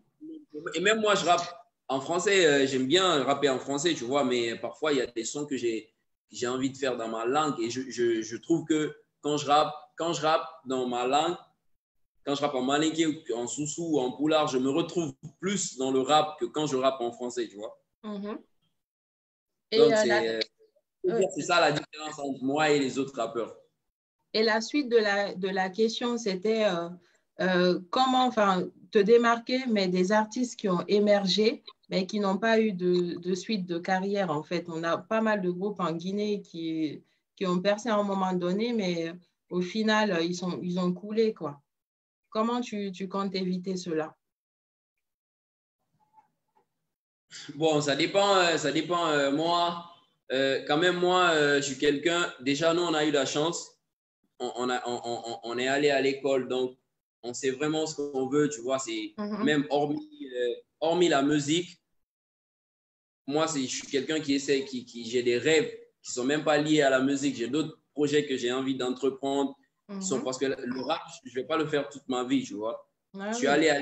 Et même moi, je rappe en français. J'aime bien rapper en français, tu vois, mais parfois, il y a des sons que j'ai envie de faire dans ma langue. Et je trouve que quand je rappe dans ma langue, quand je rappe en malinké ou en soussou ou en poulard, je me retrouve plus dans le rap que quand je rappe en français, tu vois. Mhm. Et, Donc, euh, c'est ça la différence entre moi et les autres rappeurs. et la suite de la question, c'était comment enfin, te démarquer, mais des artistes qui ont émergé, mais qui n'ont pas eu de suite de carrière, en fait. On a pas mal de groupes en Guinée qui ont percé à un moment donné, mais au final, ils ont coulé, quoi. Comment tu comptes éviter cela? Bon, ça dépend. Moi, quand même, moi, je suis quelqu'un. Déjà, nous, on a eu la chance. On est allé à l'école, donc on sait vraiment ce qu'on veut, tu vois. C'est Mhm. même hormis la musique. Moi, je suis quelqu'un qui essaie, j'ai des rêves qui sont même pas liés à la musique. J'ai d'autres projets que j'ai envie d'entreprendre. Mhm. Parce que le rap, je vais pas le faire toute ma vie, tu vois. Je Ah suis oui. allé à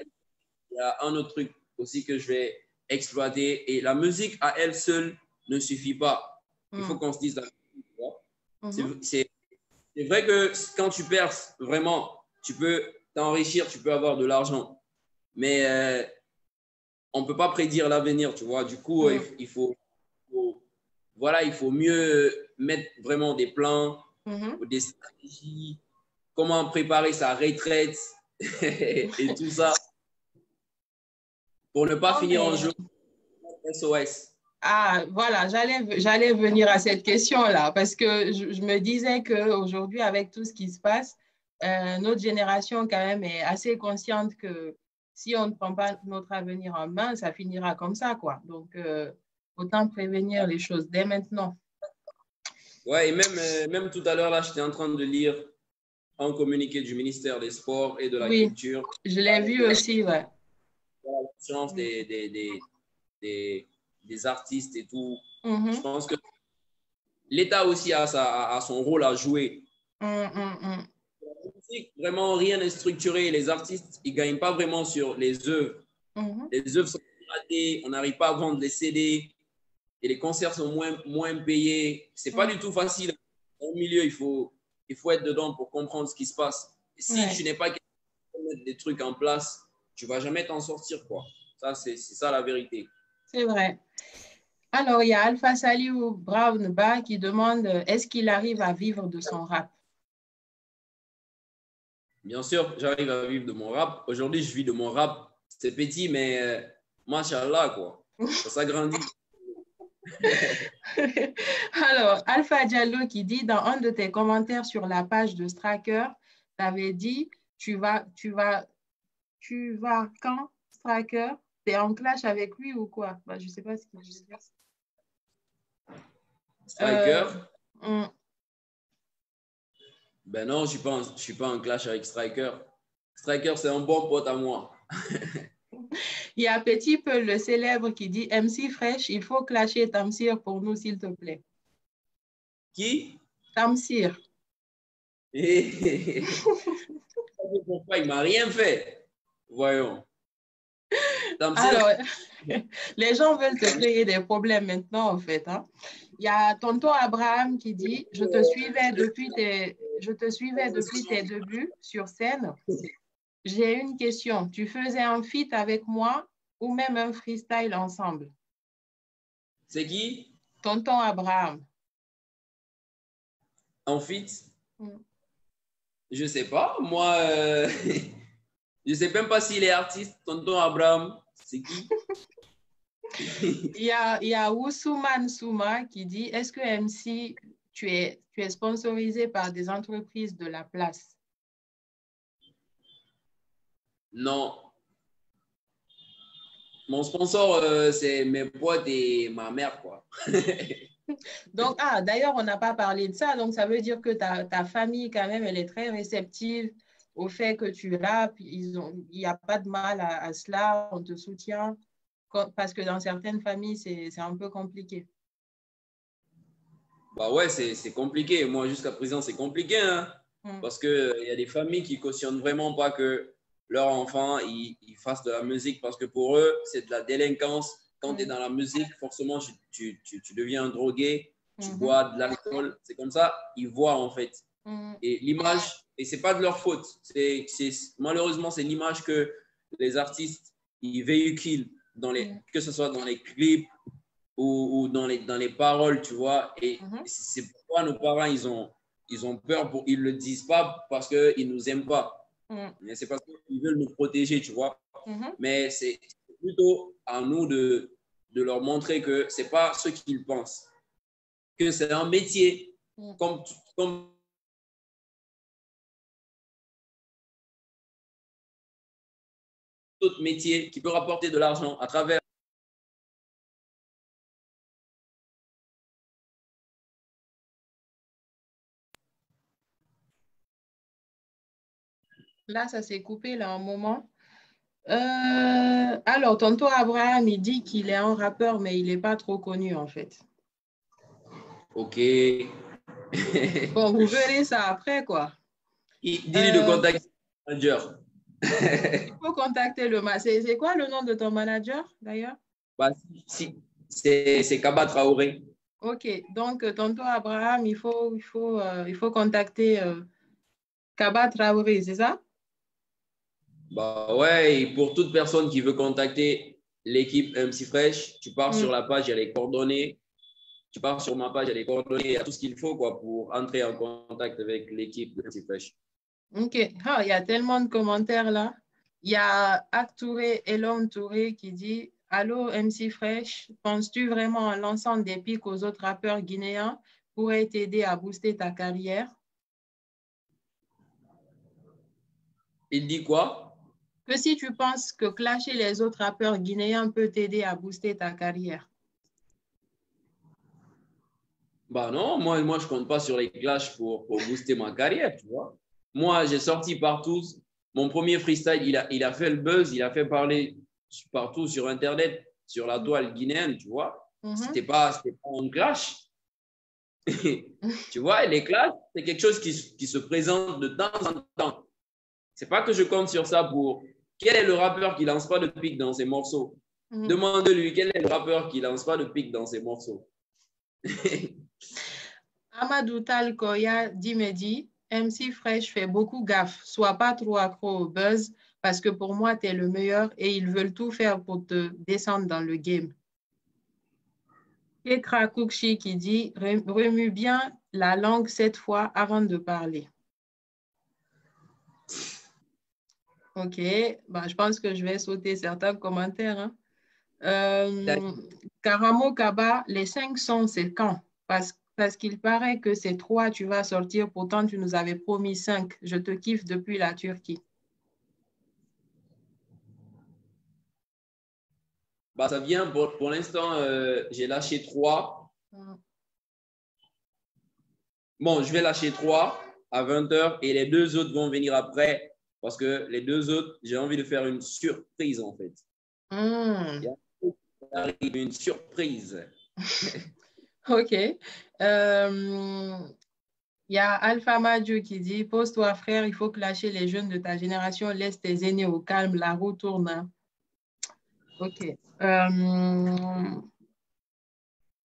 Il y a un autre truc aussi que je vais exploiter. Et la musique à elle seule ne suffit pas. Il faut Mhm. qu'on se dise la Mhm. vérité. C'est vrai que quand tu perces, vraiment, tu peux t'enrichir, tu peux avoir de l'argent. Mais on ne peut pas prédire l'avenir, tu vois. Du coup, Mhm. voilà, il faut mieux mettre vraiment des plans, Mhm. des stratégies, comment préparer sa retraite et tout ça pour ne pas Non, finir en mais jeu SOS. ah, voilà, j'allais venir à cette question-là parce que je me disais qu'aujourd'hui, avec tout ce qui se passe, notre génération quand même est assez consciente que si on ne prend pas notre avenir en main, ça finira comme ça, quoi. Donc, autant prévenir les choses dès maintenant. Ouais, et même tout à l'heure, là, j'étais en train de lire un communiqué du ministère des Sports et de la Oui, Culture je l'ai vu aussi, ouais. conscience des artistes et tout. Je Mhm. pense que l'État aussi a son rôle à jouer. Mhm. Vraiment, rien n'est structuré. Les artistes, ils ne gagnent pas vraiment sur les œuvres. Mhm. Les œuvres sont ratées, on n'arrive pas à vendre les CD et les concerts sont moins payés. Ce n'est pas du Mhm. tout facile. Au milieu, il faut être dedans pour comprendre ce qui se passe. Et si Ouais, tu n'es pas capable de mettre des trucs en place, tu ne vas jamais t'en sortir, quoi. Ça, c'est ça la vérité. c'est vrai. Alors, il y a Alpha Saliou Brown Ba qui demande est-ce qu'il arrive à vivre de son rap? Bien sûr, j'arrive à vivre de mon rap. Aujourd'hui, je vis de mon rap. C'est petit, mais machallah, quoi. Ça s'agrandit. Alors, Alpha Diallo qui dit dans un de tes commentaires sur la page de Stracker, tu avais dit tu vas quand Stracker? Tu es en clash avec lui ou quoi? Bah, je ne sais pas ce qu'il veut dire. Euh, Striker, hmm. ben non, je suis pas en clash avec Striker. Striker, c'est un bon pote à moi. Il y a Petit Peu, le célèbre, qui dit MC Fresh, il faut clasher Tamsir pour nous, s'il te plaît. Qui? Tamsir. Pourquoi il m'a rien fait? Voyons. Tamsir, Alors, les gens veulent te créer des problèmes maintenant, en fait. Hein. Il y a tonton Abraham qui dit, je te suivais depuis tes débuts sur scène. J'ai une question. Tu faisais un feat avec moi ou même un freestyle ensemble? c'est qui? Tonton Abraham. En fit? Mm. Je sais pas. Moi, je sais même pas s'il est artiste. Tonton Abraham, c'est qui? Il y a Ousouman Souma qui dit, est-ce que MC, tu es sponsorisé par des entreprises de la place? Non. Mon sponsor, c'est mes potes et ma mère, quoi. Donc, ah, d'ailleurs, on n'a pas parlé de ça. Donc, ça veut dire que ta famille, quand même, elle est très réceptive au fait que tu rappes. Il n'y a pas de mal à cela. On te soutient. Parce que dans certaines familles, c'est un peu compliqué. Bah ouais, c'est compliqué. Moi, jusqu'à présent, c'est compliqué, hein, Mm. parce qu'il y a des familles qui cautionnent vraiment pas que leurs enfants ils fassent de la musique, parce que pour eux, c'est de la délinquance. Quand tu es dans la musique, forcément, tu deviens un drogué, tu bois de l'alcool. C'est comme ça, ils voient en fait. Et l'image, et c'est pas de leur faute. Malheureusement, c'est l'image que les artistes ils véhiculent, que ce soit dans les clips ou dans les paroles, tu vois. Et c'est pourquoi nos parents, ils ont peur, ils ne le disent pas parce qu'ils ne nous aiment pas. Mais c'est parce qu'ils veulent nous protéger, tu vois. Mais c'est plutôt à nous de leur montrer que ce n'est pas ce qu'ils pensent, que c'est un métier comme d'autres métiers qui peut rapporter de l'argent à travers. Là, ça s'est coupé là un moment. Alors, tonton Abraham, il dit qu'il est un rappeur, mais il n'est pas trop connu en fait. Ok. Bon, vous verrez ça après, quoi. Dis-lui de contacter le manager. Il faut contacter le manager. C'est quoi le nom de ton manager, d'ailleurs? Bah, si, c'est Kaba Traoré. Ok, donc tonton Abraham, il faut contacter Kaba Traoré, c'est ça? Bah ouais, et pour toute personne qui veut contacter l'équipe MC Fresh, tu pars sur la page, il y a les coordonnées. Tu pars sur ma page, il y a les coordonnées, il y a tout ce qu'il faut quoi, pour entrer en contact avec l'équipe de MC Fresh. Ok, ah, il y a tellement de commentaires là. Il y a Touré, Elon Touré qui dit allô MC Fresh, penses-tu vraiment en lançant des pics aux autres rappeurs guinéens pourrait t'aider à booster ta carrière? Il dit quoi? Que si tu penses que clasher les autres rappeurs guinéens peut t'aider à booster ta carrière? Bah non, moi je ne compte pas sur les clashs pour booster ma carrière, tu vois. Moi, j'ai sorti partout. Mon premier freestyle, il a fait le buzz, il a fait parler partout sur Internet, sur la toile guinéenne, tu vois. C'était pas un clash. Tu vois, et les clashs, c'est quelque chose qui se présente de temps en temps. C'est pas que je compte sur ça pour. Quel est le rappeur qui lance pas de pic dans ses morceaux? Demande-lui quel est le rappeur qui lance pas de pic dans ses morceaux. Amadou Tal Koya dit Mehdi, MC Fresh fait beaucoup gaffe, sois pas trop accro au buzz parce que pour moi, tu es le meilleur et ils veulent tout faire pour te descendre dans le game. Kekra Koukchi qui dit remue bien la langue cette fois avant de parler. Ok, bah, je pense que je vais sauter certains commentaires. Hein. Karamo Kaba, les 5 sons, c'est quand? Parce qu'il paraît que c'est 3, tu vas sortir. Pourtant, tu nous avais promis 5. Je te kiffe depuis la Turquie. Bah, ça vient, pour l'instant, j'ai lâché 3. Bon, je vais lâcher 3 à 20h et les 2 autres vont venir après parce que les 2 autres, j'ai envie de faire une surprise en fait. Il y a une surprise. Ok. Il y a Alpha Madio qui dit pose-toi, frère, il faut clasher les jeunes de ta génération, laisse tes aînés au calme, la roue tourne. Hein. Ok.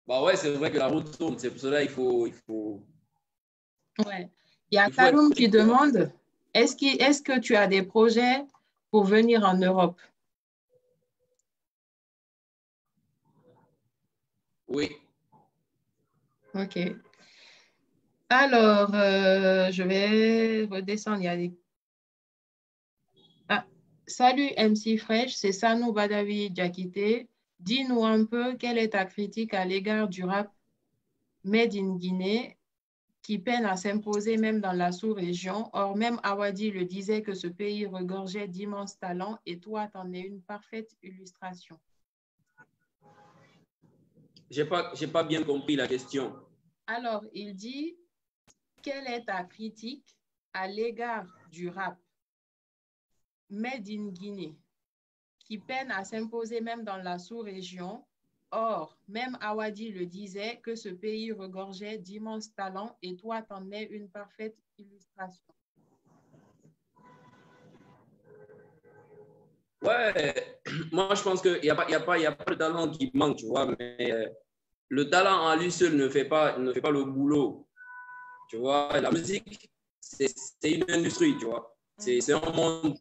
Bah ouais, c'est vrai que la route tourne, c'est pour cela il faut. Ouais. Il y a Karoum qui demande est-ce que tu as des projets pour venir en Europe? Oui. Ok. Alors, je vais redescendre. Il y a des... Salut MC Fresh, c'est Sanou Badawi Diakité. Dis-nous un peu quelle est ta critique à l'égard du rap Made in Guinée qui peine à s'imposer même dans la sous-région. Or, même Awadi le disait que ce pays regorgeait d'immenses talents et toi, t'en es une parfaite illustration. J'ai pas bien compris la question. Alors, il dit, quelle est ta critique à l'égard du rap Made in Guinée qui peine à s'imposer même dans la sous-région. Or, même Awadi le disait que ce pays regorgeait d'immenses talents et toi, t'en es une parfaite illustration. Ouais, moi je pense qu'il n'y a pas de talent qui manque, tu vois, mais le talent en lui seul ne fait pas le boulot. Tu vois, la musique, c'est une industrie, tu vois. C'est un monde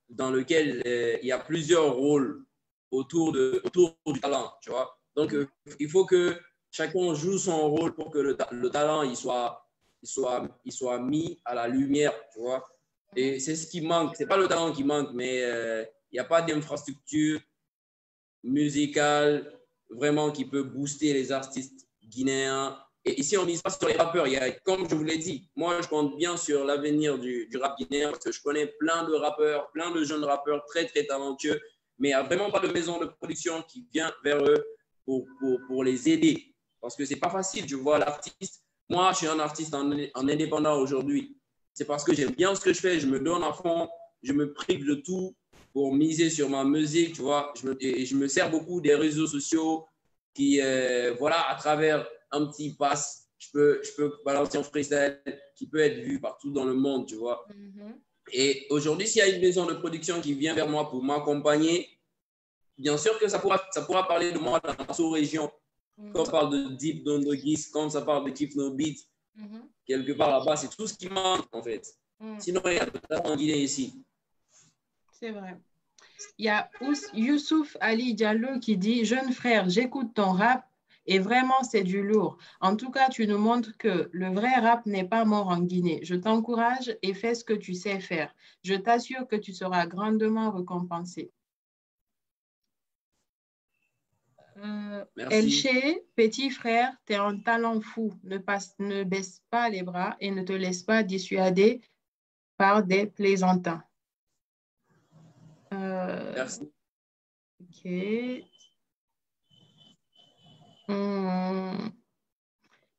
dans lequel il y a plusieurs rôles autour du talent, tu vois. Donc, il faut que chacun joue son rôle pour que le talent il soit mis à la lumière, tu vois. Et c'est ce qui manque. C'est pas le talent qui manque, mais il n'y a pas d'infrastructure musicale vraiment qui peut booster les artistes guinéens. Et ici, on ne mise pas sur les rappeurs. Comme je vous l'ai dit, moi, je compte bien sur l'avenir du rap guinéen parce que je connais plein de rappeurs, plein de jeunes rappeurs très, très talentueux, mais il n'y a vraiment pas de maison de production qui vient vers eux pour les aider. Parce que ce n'est pas facile, tu vois, l'artiste. Moi, je suis un artiste en indépendant aujourd'hui. C'est parce que j'aime bien ce que je fais, je me donne à fond, je me prive de tout pour miser sur ma musique, tu vois. Je me sers beaucoup des réseaux sociaux qui, voilà, à travers un petit pass, je peux balancer un freestyle qui peut être vu partout dans le monde, tu vois. Et aujourd'hui, s'il y a une maison de production qui vient vers moi pour m'accompagner, bien sûr que ça pourra parler de moi dans la sous-région. Quand on parle de Deep Dondogis, quand ça parle de Keep No Beat, quelque part là-bas, c'est tout ce qui manque, en fait. Sinon, il y a de talent en Guinée ici. C'est vrai. Il y a Youssouf Ali Diallo qui dit « Jeune frère, j'écoute ton rap et vraiment, c'est du lourd. En tout cas, tu nous montres que le vrai rap n'est pas mort en Guinée. Je t'encourage et fais ce que tu sais faire. Je t'assure que tu seras grandement récompensé. » Elche, petit frère, tu es un talent fou. Ne baisse pas les bras et ne te laisse pas dissuader par des plaisantins. Merci. Ok.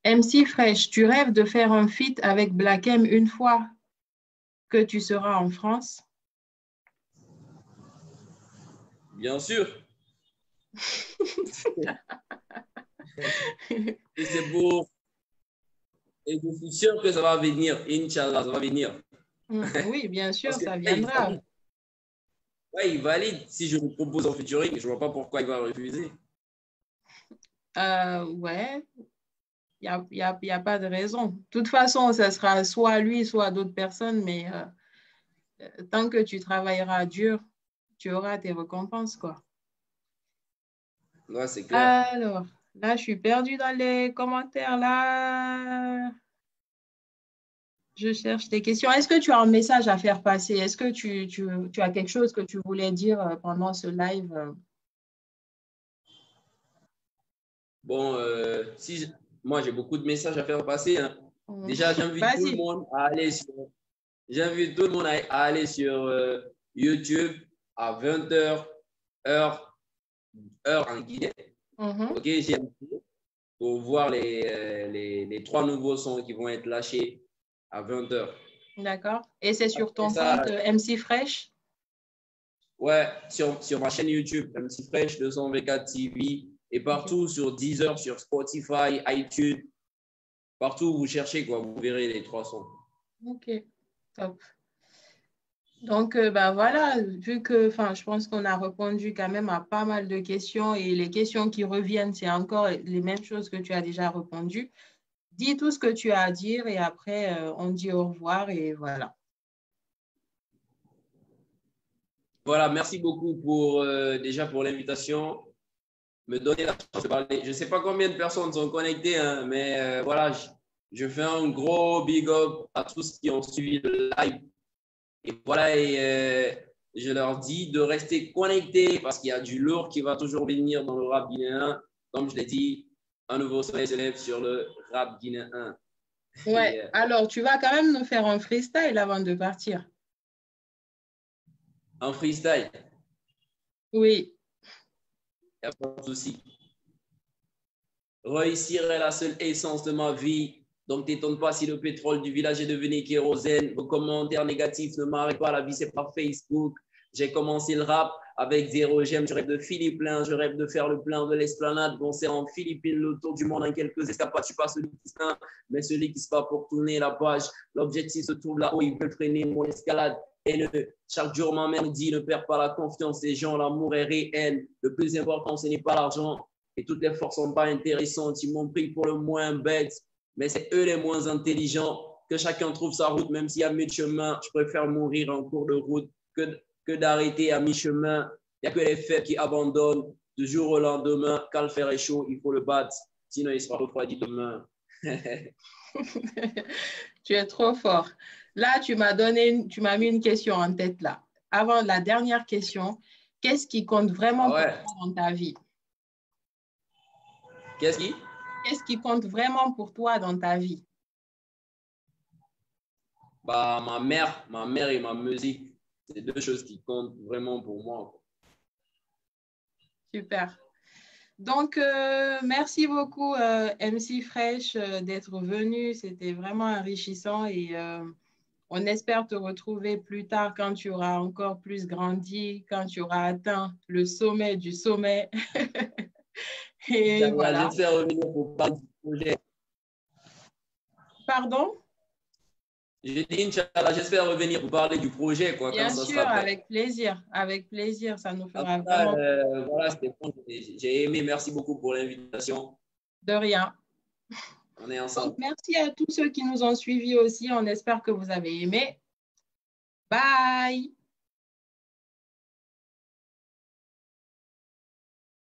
MC Fresh, tu rêves de faire un feat avec Black M une fois que tu seras en France? Bien sûr. Et c'est beau. Et je suis sûr que ça va venir. Inch'Allah, ça va venir. Oui, bien sûr, ça viendra. Ouais, il valide. Si je vous propose en featuring, je ne vois pas pourquoi il va refuser. Ouais, il n'y a pas de raison. De toute façon, ça sera soit lui, soit d'autres personnes, mais tant que tu travailleras dur, tu auras tes récompenses, quoi. Ouais, c'est clair. Alors, là, je suis perdue dans les commentaires, là. Je cherche des questions. Est-ce que tu as un message à faire passer? Est-ce que tu as quelque chose que tu voulais dire pendant ce live? Bon, moi, j'ai beaucoup de messages à faire passer. Hein. Déjà, j'invite tout le monde à aller sur YouTube à 20h, heure en Guinée. OK, GMT, pour voir les 3 nouveaux sons qui vont être lâchés à 20h. D'accord. Et c'est sur ton compte MC Fresh? Ouais, sur ma chaîne YouTube, MC Fresh 224 TV, et partout sur Deezer, sur Spotify, iTunes, partout où vous cherchez, quoi, vous verrez les 3 sons. Ok, top. Donc, voilà, vu que je pense qu'on a répondu quand même à pas mal de questions et les questions qui reviennent, c'est encore les mêmes choses que tu as déjà répondu. Dis tout ce que tu as à dire et après, on dit au revoir et voilà. Voilà, merci beaucoup déjà pour l'invitation, me donner la chance de parler. Je ne sais pas combien de personnes sont connectées, hein, mais voilà, je fais un gros big up à tous qui ont suivi le live. Et voilà, je leur dis de rester connectés parce qu'il y a du lourd qui va toujours venir dans le rap guinéen. Comme je l'ai dit, un nouveau soleil se lève sur le rap guinéen. Ouais, alors tu vas quand même nous faire un freestyle avant de partir. Un freestyle? Oui. Il n'y a pas de souci. Réussir est la seule essence de ma vie. Donc, t'étonne pas si le pétrole du village est devenu kérosène. Vos commentaires négatifs ne m'arrêtent pas. La vie, c'est pas Facebook. J'ai commencé le rap avec zéro j'aime. Je rêve de Philippe Plein, je rêve de faire le plein de l'esplanade. Concert en Philippines, le tour du monde en quelques escapades. Je suis pas celui qui se plaint, mais celui qui se bat pour tourner la page. L'objectif se trouve là-haut, ils veulent freiner mon escalade. Et chaque jour, ma mère dit ne perds pas la confiance des gens, l'amour est réel. Le plus important, ce n'est pas l'argent. Et toutes les forces sont pas intéressantes. Ils m'ont pris pour le moins bête, mais c'est eux les moins intelligents. Que chacun trouve sa route, même s'il y a mille chemins. Je préfère mourir en cours de route que d'arrêter à mi-chemin. Il n'y a que les faibles qui abandonnent. Du jour au lendemain, quand le fer est chaud, il faut le battre. Sinon, il sera refroidi demain. Tu es trop fort. Là, tu m'as mis une question en tête là. Avant la dernière question, qu'est-ce qui compte vraiment pour toi dans ta vie? Qu'est-ce qui compte vraiment pour toi dans ta vie? Bah, ma mère et ma musique. C'est deux choses qui comptent vraiment pour moi. Super. Donc, merci beaucoup, MC Fresh, d'être venu. C'était vraiment enrichissant et on espère te retrouver plus tard quand tu auras encore plus grandi, quand tu auras atteint le sommet du sommet. Et voilà. J'espère revenir pour parler du projet. Pardon? J'ai dit, Inch'Allah, j'espère revenir pour parler du projet. Quoi, Bien sûr, avec plaisir. Avec plaisir, ça nous fera vraiment... voilà, c'était bon. J'ai aimé. Merci beaucoup pour l'invitation. De rien. On est ensemble. Donc, merci à tous ceux qui nous ont suivis aussi. On espère que vous avez aimé. Bye!